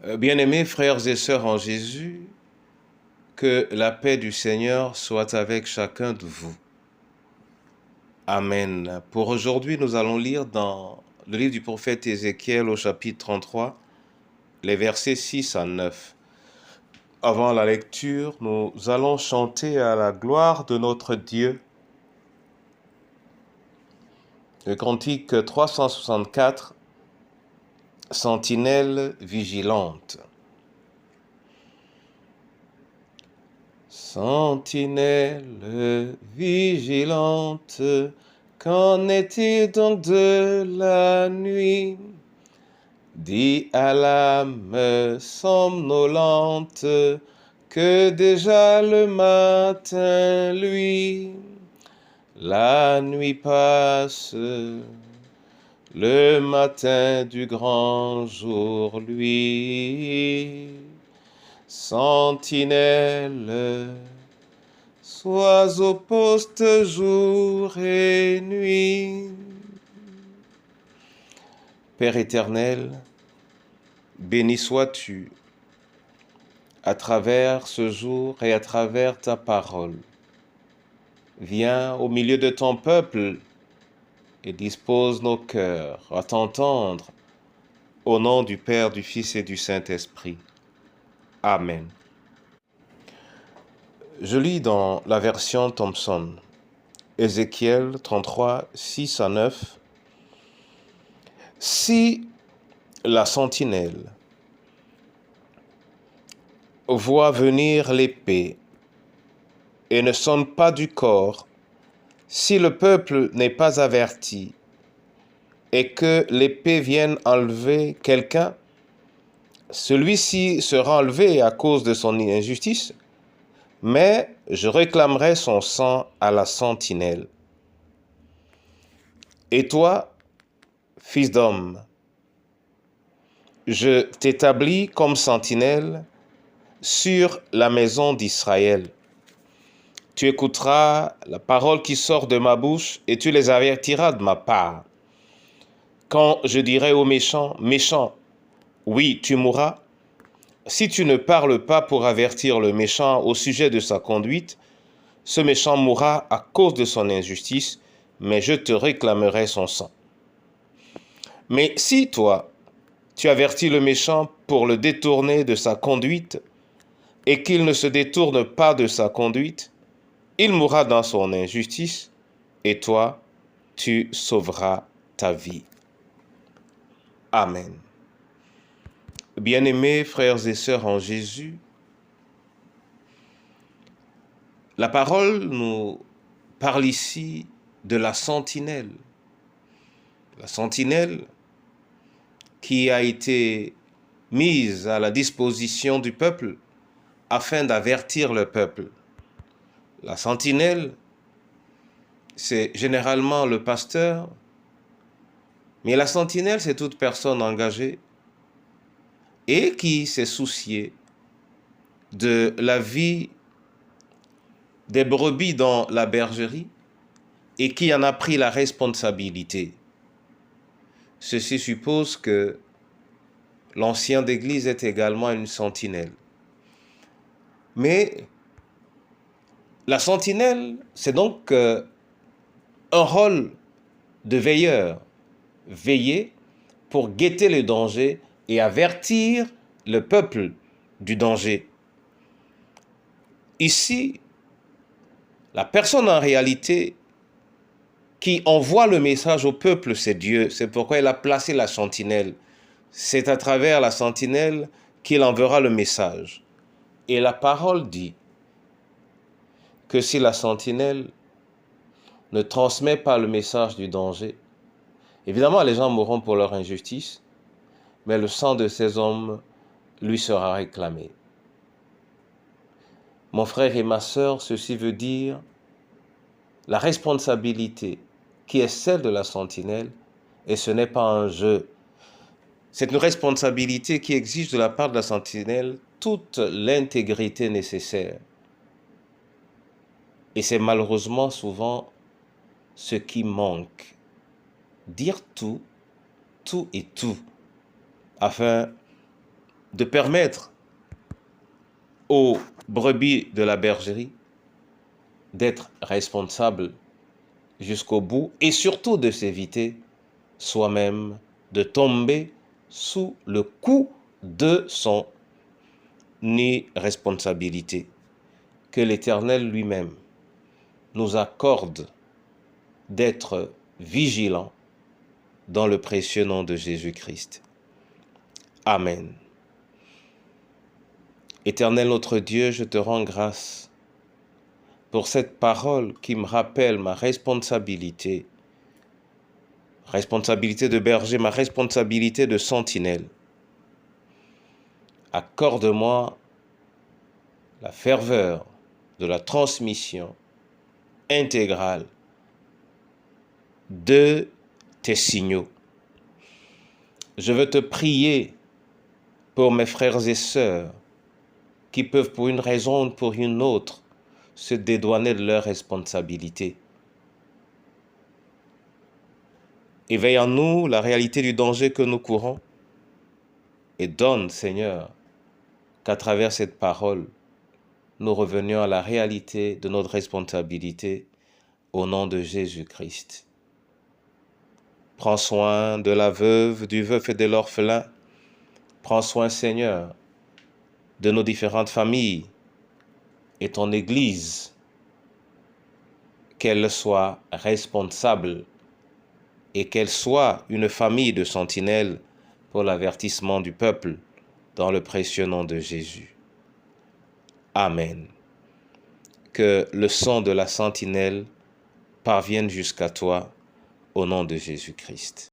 Bien-aimés frères et sœurs en Jésus, que la paix du Seigneur soit avec chacun de vous. Amen. Pour aujourd'hui, nous allons lire dans le livre du prophète Ézéchiel au chapitre 33, les versets 6 à 9. Avant la lecture, nous allons chanter à la gloire de notre Dieu le cantique 364, Sentinelle vigilante. Sentinelle vigilante, qu'en est-il donc de la nuit? Dis à l'âme somnolente que déjà le matin, lui, la nuit passe, le matin du grand jour, lui. Sentinelle, sois au poste jour et nuit. Père éternel, béni sois-tu à travers ce jour et à travers ta parole. Viens au milieu de ton peuple et dispose nos cœurs à t'entendre au nom du Père, du Fils et du Saint-Esprit. Amen. Je lis dans la version Thompson, Ézéchiel 33, 6 à 9. Si la sentinelle voit venir l'épée et ne sonne pas du corps, si le peuple n'est pas averti et que l'épée vienne enlever quelqu'un, celui-ci sera enlevé à cause de son injustice, mais je réclamerai son sang à la sentinelle. Et toi, fils d'homme, je t'établis comme sentinelle sur la maison d'Israël. Tu écouteras la parole qui sort de ma bouche et tu les avertiras de ma part. Quand je dirai aux méchants, méchant, oui, tu mourras, si tu ne parles pas pour avertir le méchant au sujet de sa conduite, ce méchant mourra à cause de son injustice, mais je te réclamerai son sang. Mais si toi, tu avertis le méchant pour le détourner de sa conduite, et qu'il ne se détourne pas de sa conduite, il mourra dans son injustice, et toi, tu sauveras ta vie. Amen. Bien-aimés frères et sœurs en Jésus, la parole nous parle ici de la sentinelle. La sentinelle qui a été mise à la disposition du peuple afin d'avertir le peuple. La sentinelle, c'est généralement le pasteur, mais la sentinelle, c'est toute personne engagée et qui s'est souciée de la vie des brebis dans la bergerie et qui en a pris la responsabilité. Ceci suppose que l'ancien d'église est également une sentinelle. Mais la sentinelle, c'est donc un rôle de veilleur. Veiller pour guetter le danger et avertir le peuple du danger. Ici, la personne en réalité qui envoie le message au peuple, c'est Dieu. C'est pourquoi il a placé la sentinelle. C'est à travers la sentinelle qu'il enverra le message. Et la parole dit que si la sentinelle ne transmet pas le message du danger, évidemment les gens mourront pour leur injustice, mais le sang de ces hommes lui sera réclamé. Mon frère et ma sœur, ceci veut dire la responsabilité qui est celle de la sentinelle, et ce n'est pas un jeu. C'est une responsabilité qui exige de la part de la sentinelle toute l'intégrité nécessaire. Et c'est malheureusement souvent ce qui manque. Dire tout et tout, afin de permettre aux brebis de la bergerie d'être responsables jusqu'au bout et surtout de s'éviter soi-même de tomber sous le coup de son irresponsabilité. Que l'Éternel lui-même nous accorde d'être vigilants dans le précieux nom de Jésus-Christ. Amen. Éternel notre Dieu, je te rends grâce pour cette parole qui me rappelle ma responsabilité de berger, ma responsabilité de sentinelle. Accorde-moi la ferveur de la transmission intégrale de tes signaux. Je veux te prier pour mes frères et sœurs qui peuvent pour une raison ou pour une autre se dédouaner de leurs responsabilités. Éveille en nous la réalité du danger que nous courons et donne, Seigneur, qu'à travers cette parole, nous revenions à la réalité de notre responsabilité au nom de Jésus-Christ. Prends soin de la veuve, du veuf et de l'orphelin. Prends soin, Seigneur, de nos différentes familles et ton Église, qu'elle soit responsable et qu'elle soit une famille de sentinelles pour l'avertissement du peuple dans le précieux nom de Jésus. Amen. Que le son de la sentinelle parvienne jusqu'à toi au nom de Jésus-Christ.